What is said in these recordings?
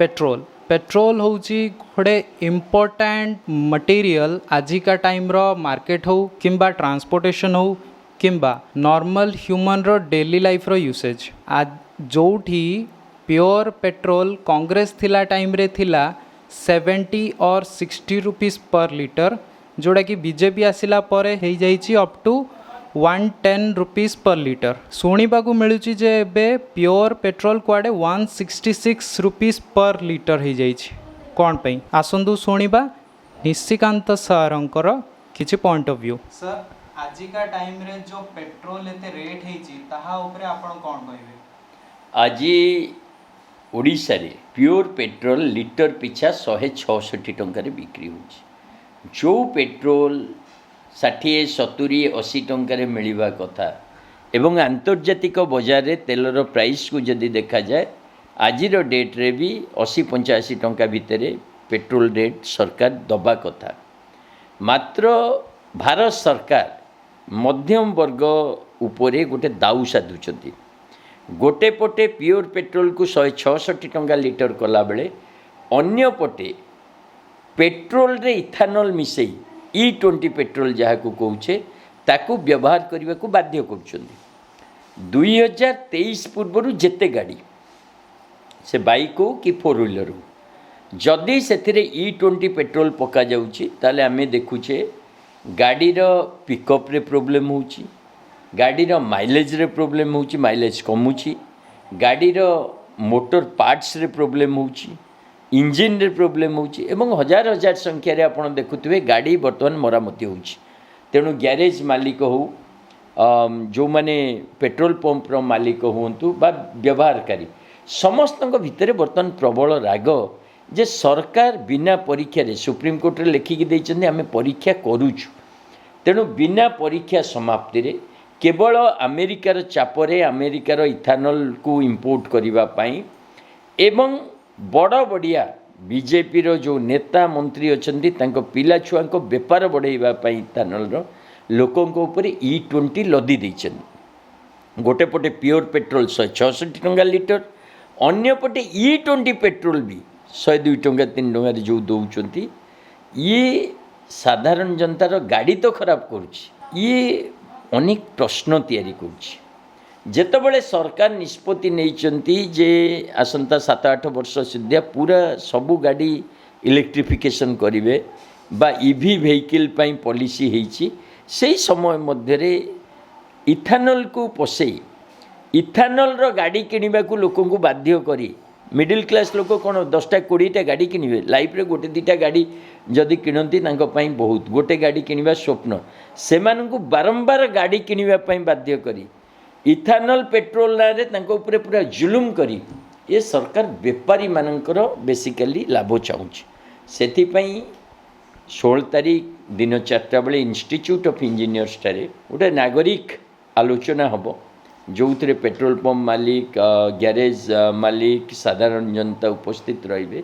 Petrol petrol होची गोटे important material आजिका time रो market हो किंबा ट्रांसपोर्टेशन हो किंबा नॉर्मल ह्यूमन रो डेली लाइफ रो यूसेज आज जोठी प्योर पेट्रोल कांग्रेस थिला टाइम रे थिला 70 और 60 रुपीस पर लीटर जोड़ा कि बीजेपी आसिला परे हो जाइए up to 110 rupees per litre शुणा मिलूँ जे एबे प्योर पेट्रोल कुआडे 166 रुपीस पर लीटर हो जाइए कौन पे आसतु शुणा निशिकांत सारंकर किछि पॉइंट ऑफ व्यू। सर आजिका टाइम रे जो पेट्रोल एते रेट हेची ताहा ऊपर आपण कोन कहबे? आज ओडिशा रे प्योर पेट्रोल लिटर पिछा 166 टंका रे बिक्री होची। जो पेट्रोल 60 70 80 टंका मिलवा कथा एवं आंतर्जातिक बजार रे तेलर प्राइस को जदि देखा जाए आज डेट रे भी 80 85 टंका भितर पेट्रोल रेट सरकार दबा कथा। मात्र भारत सरकार मध्यम वर्ग उपरे गोटे दाऊ साधुचंती। गोटे पटे प्योर पेट्रोल को 166 टंका लीटर कला बेले अन्य पटे पेट्रोल रे इथानॉल मिसई E20 पेट्रोल जहाँ को कौचे ताकू व्यवहार करने को बाध्य कर 2023 पूर्वर जेते गाड़ी से बाइक हो कि 4 व्हीलर हो जदि से E20 पेट्रोल पका जाउची ताले आमे देखुचे गाड़ी रो पिकअप रे प्रॉब्लम होची, गाड़ी रो माइलेज रे प्रॉब्लम होची, माइलेज कमुची, गाड़ी रो मोटर पार्ट्स रे प्रॉब्लम होची, इंजिन रे प्रॉब्लम होची एवं हजार हजार संख्या रे आपण देखुथिबे गाड़ी वर्तमान मरामती होची। तेणु गैरेज मालिक हो जो माने पेट्रोल पंप रो मालिक हुंतु बा व्यवहारकारी समस्त भितर वर्तमान प्रबल राग जे सरकार बिना परीक्षा रे सुप्रीम कोर्ट रे लिखिकी देइछन्ते आमे परीक्षा करूछु। तेणु बिना परीक्षा समाप्ति रे केवल अमेरिकार चापरे अमेरिकार इथानॉल को इंपोर्ट करिवा पाई एवं बड़ बड़िया बीजेपी रो जो नेता मंत्री अछन्ती तांको पिला छुआ को बेपार बढ़ाइबा पाई इथानॉल रो लोकों को ऊपर E20 लदी देइछन। गोटे पटे प्योर पेट्रोल 166 टंका लीटर अन्य पटे E20 पेट्रोल भी 102 टंका 3 टंका जो दौरान ये साधारण जनतार गाड़ी तो खराब करुच्ची ये अनेक प्रश्न तैयारी करुच्ची। जेतबेले सरकार निष्पत्ति नैचंती जे आसंता 7-8 वर्ष सुधा पूरा सबू गाड़ी इलेक्ट्रिफिकेशन करिवे बा ईवी व्हीकल पाई पॉलिसी हेची से समय मध्य इथानॉल को पसई इथानॉल रो गाड़ी किनिबा को लोकों को बाध्य करी मिडिल क्लास लोक कौन 10टा 20टा गाड़ी किनिबे लाइफ रे गोटे 2टा गाड़ी जदि किणती तांको पाई बहुत गोटे गाड़ी किनिबा स्वप्न सेमानकु बारंबार गाड़ी किनिबा पाई बाध्य करी इथानॉल पेट्रोल रे तांको ऊपर पूरा जुलुम करी ये सरकार बेपारी मानकर बेसिकली लाभ चाहूँगी। सेथि पई 16 तारीख दिन 4टा बेले इंस्टीट्यूट ऑफ इंजीनियर्स ठारे गोटे नागरिक आलोचना हम जो थे पेट्रोल पंप मालिक गैरेज मालिक साधारण जनता उपस्थित रहिबे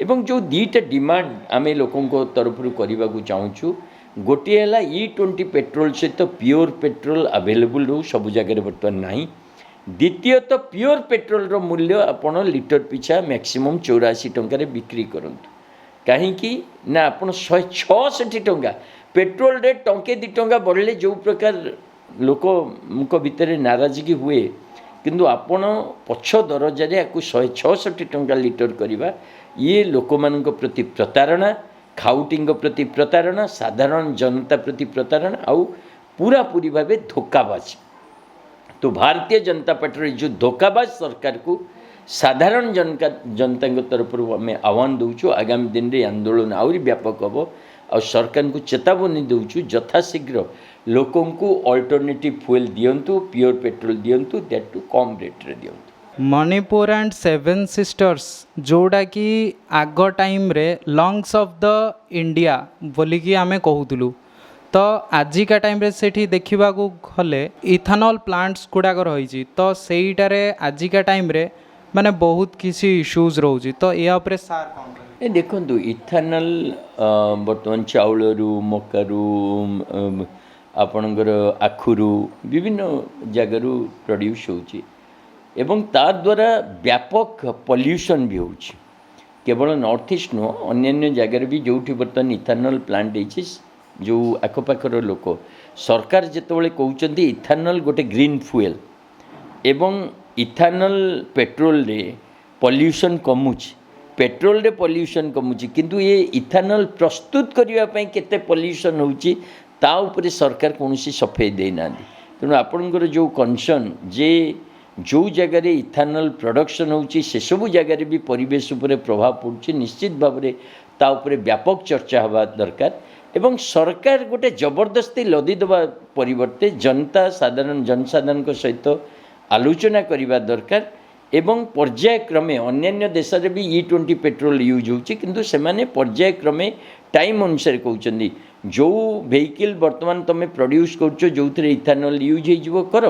एवं जो 2टा डिमांड आमे लोकों को तरफ करने को चाहूँ गोटे है E20 पेट्रोल सहित प्योर पेट्रोल अवेलेबल रो सब जगह बर्तमान नहीं। द्वितीय तो प्योर पेट्रोल रो मूल्य आपण लिटर पिछा मैक्सिमम 84 टंका रे बिक्री करंतु कहीं ना आपण 166 टंका पेट्रोल रेट टंके 2 टंका बढ़ले जो प्रकार लोक भितर नाराजगी हुए किंतु आपण पछ दरजा रे 166 टंका लिटर करवा ये लोक मानक प्रति प्रतारणा खाउटिंग प्रति प्रतारणा साधारण जनता प्रति प्रतारणा आउ पूरा पूरी भाव धोखाबाज। तो भारतीय जनता पार्टी जो धोखाबाज सरकार को साधारण जनता तरफ आम आह्वान दूचु आगामी दिन में आंदोलन आहरी व्यापक हम आ सरकार को चेतावनी दूचु यथाशीघ्र लोकों को अल्टरनेटिव फ्यूएल दियंतु प्योर पेट्रोल दियंतु दैट टू कम रेट रे दियंतु। मणिपुर एंड 7 सिस्टर्स जोड़ा कि आग टाइम रे लंग्स ऑफ द इंडिया बोलिकी आमे कहूतलु तो आजिका टाइम रे सेठी देखा गले इथानॉल प्लांट्स गुड़ाक रही तो सेईटारे आजिका टाइम रे माने बहुत किसी इश्यूज रोची तो या उपरे सार कौन देखो इथानॉल बर्तमान चाउलरू मकारू आपणकर आखुरू विभिन्न जगार प्रोड्यूस होची एवं ता द्वारा व्यापक पॉल्यूशन भी होची केवल नॉर्थ ईस्ट नुह अन्य जगार भी जो बर्तमान इथानल प्लांट होती जो आखपाखर लोक सरकार जितेबाला कहते इथानल गोटे ग्रीन फुएल एवं इथानल पेट्रोल रे पॉल्यूशन कमुची पेट्रोल रे पॉल्यूशन कमुची किंतु ये इथानल प्रस्तुत करने केते पॉल्यूशन होची ता उपरे सरकार कौन सफाई देना तेणु आपणकर जो कनसर्न जे जो जगार इथानल प्रोडक्शन होची से सब जगार भी परिवेश उपरे प्रभाव पड़ुछि निश्चित भाव में ता उपरे व्यापक चर्चा हवा दरकार एवं सरकार गोटे जबरदस्ती लदी देवा परिवर्ते जनता साधारण जनसाधारण सहित आलोचना करने दरकार एवं पर्यायक्रमे अन्य देश में भी E20 पेट्रोल यूज होची किंतु सेमाने पर्यायक्रमे टाइम अनुसार कहते जो वेहिकल वर्तमान तुम प्रोड्यूस कर जो इथानल यूज हो कर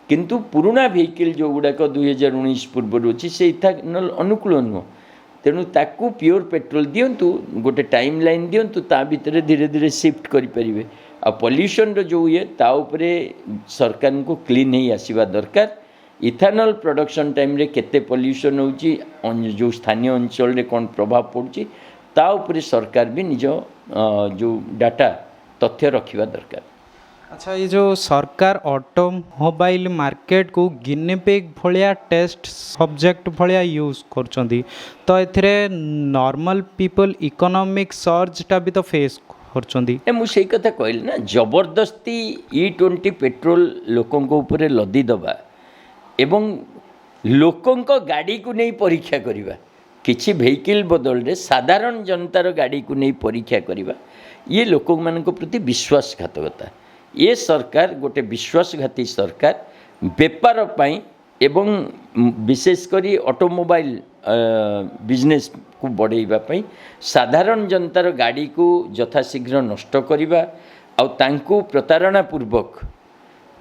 किंतु पुराना वेहिकल जो गुड़ाक 2019 पूर्व अच्छी से इथानल अनुकूल नुह तेणु ताकू प्योर पेट्रोल दिंतु गोटे टाइम लाइन दिंतु ता भितर धीरे धीरे शिफ्ट करें आ पॉल्यूशन जो ये ता उपरे सरकार को क्लीन ही आसवा दरकार इथानल प्रोडक्शन टाइम रे केते पॉल्यूशन होची जो स्थानीय अंचल रे कौन प्रभाव पड़ुची ता उपरे सरकार भी निज जो डाटा तथ्य रखिबा दरकार। अच्छा ये जो सरकार ऑटोमोबाइल मार्केट को गिनेपिग भलिया टेस्ट सब्जेक्ट भलिया यूज करछंदी तो एथिरे नॉर्मल पीपल इकोनॉमिक सर्जटा भी तो फेस करछंदी मु सेही कथा कहली ना जबरदस्ती E20 पेट्रोल लोकन को ऊपर लदी दबा एवं लोकन को गाड़ी को नहीं परीक्षा करिबा किछि वेहिकल बदल रे साधारण जनतार गाड़ी को नहीं परीक्षा करिबा ये लोक मान प्रति विश्वासघातकता ये सरकार गोटे विश्वासघाती सरकार बेपार पाई एवं विशेषकर ऑटोमोबाइल बिजनेस को बढ़ाइबा पाई साधारण जनतार गाड़ी को यथाशीघ्र नष्ट करिबा आउ तांको प्रतारणा पूर्वक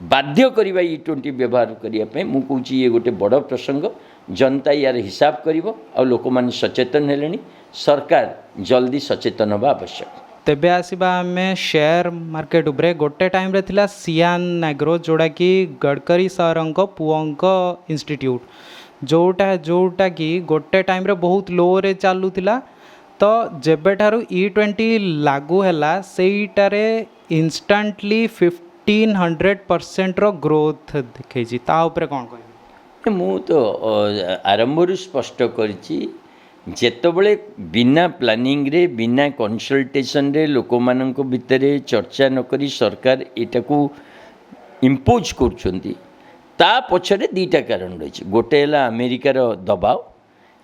बाध्य करिबा E20 व्यवहार करने मु कहूँ ये गोटे बड़ प्रसंग जनता यार हिसाब करिबो आउ लोक मान सचेतन हेलेनी सरकार जल्दी सचेतन हवा आवश्यक। तेबे आसीबा आमे शेयर मार्केट उपरे गोटे टाइम रे थिला सियान एग्रो जोड़ा कि गडकरी सरंक पुओंक इंस्टीट्यूट जोटा कि गोटे टाइम रे बहुत लो रे चालुथिला तो जेबे ठारू E20 लागू हैला सेइटारे इंस्टेंटली 1500% रो ग्रोथ देखैछि ता उपरे कोन कहबे मु तो आरंभरू स्पष्ट करछि जेतबले बिना प्लानिंग रे बिना कंसल्टेशन रे लोक मानक भितरे चर्चा न करी सरकार एटा को इम्पोज करछंती ता पछरे दीटा कारण रही गोटे है अमेरिकार दबाव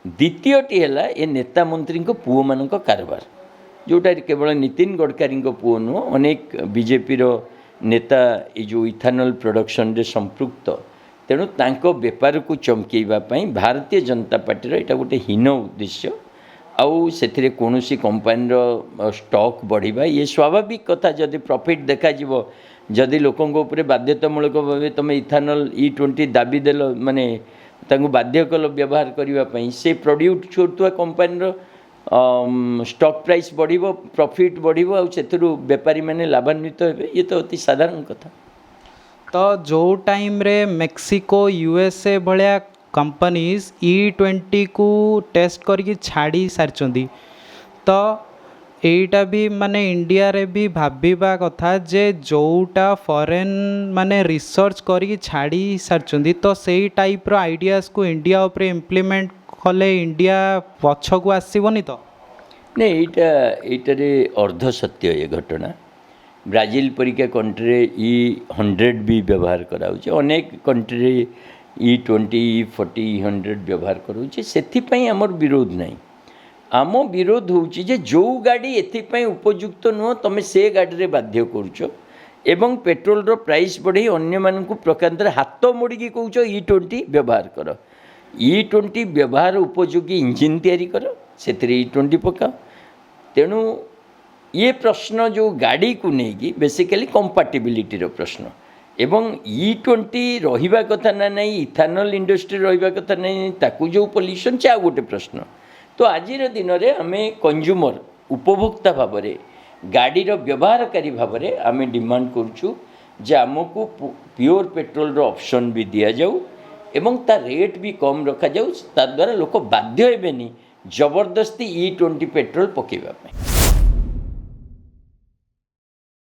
द्वितीयटी है ये नेता मंत्री पुओ मान कारबार जोटा केवल नितिन गडकरी पुओ नुह अनेक बीजेपी नेता ये जो इथानल प्रोडक्शन रे संपृक्त तेणु तांको बेपार को चमकेवाई भारतीय जनता पार्टी यहाँ गोटे हीन उद्देश्य आउ से कौन सी कंपानी स्टॉक बढ़िबा ये स्वाभाविक कथा जदि प्रॉफिट देखा जदि लोकों ऊपर बाध्यतामूलक भाव तुम इथानल E20 दाबी देल माने तांको बाध्य कल व्यवहार करने से प्रोड्यूस छोड़ुआ कंपानी स्टॉक प्राइस बढ़िबो प्रॉफिट बढ़िबो आउ सेथुरु व्यापारी माने लाभान्वित हेबे ये तो अति साधारण कथा। तो जो टाइम रे मेक्सिको USA भलिया कंपनीज E20 को टेस्ट करके छाड़ी सारी तो एटा भी माने इंडिया रे भी भाबिबा कथा जे जोटा फॉरेन माने रिसर्च करके छाड़ी सारी तो सेही टाइप रो आइडियाज को इंडिया ऊपर इम्प्लीमेंट कले इंडिया पछ को आसबनी तो नहीं यहाँ अर्ध सत्य ये घटना ब्राजिल परिका कंट्री E100 भी व्यवहार कराऊँ अनेक कंट्री E20 E40 E100 व्यवहार कराऊँ से आमर विरोध नहीं आम विरोध होची जे जो गाड़ी एथिपाई उपयुक्त नुह तुम से गाड़ी रे बाध्य करुच एवं पेट्रोल रो प्राइस बढ़े अन्य मानकु प्रकांतर हाथ मोड़ी कौच E20 व्यवहार कर E20 व्यवहार उपयोगी इंजिन तैयारी कर से E20 पकाओ तेणु ये प्रश्न जो गाड़ी को लेकिन बेसिकली कंपाटिबिलिटी रो प्रश्न एवं E20 रहिबा कथा ना नहीं इथानल इंडस्ट्री रहिबा कथा नहीं ताकू जो पॉल्यूशन चा गोटे प्रश्न तो आज दिन में आम कंज्यूमर उपभोक्ता भाव में गाड़ी व्यवहारकारी भाव में आम डिमांड करुचु जे आमको प्योर पेट्रोल रो ऑप्शन भी दि जाऊ एवं ता रेट भी कम रखा जाऊ ता द्वारा लोक बाध्य हेबेनी ଜବରଦସ୍ତି E20 ପେଟ୍ରୋଲ ପକାଇବା ପାଇଁ।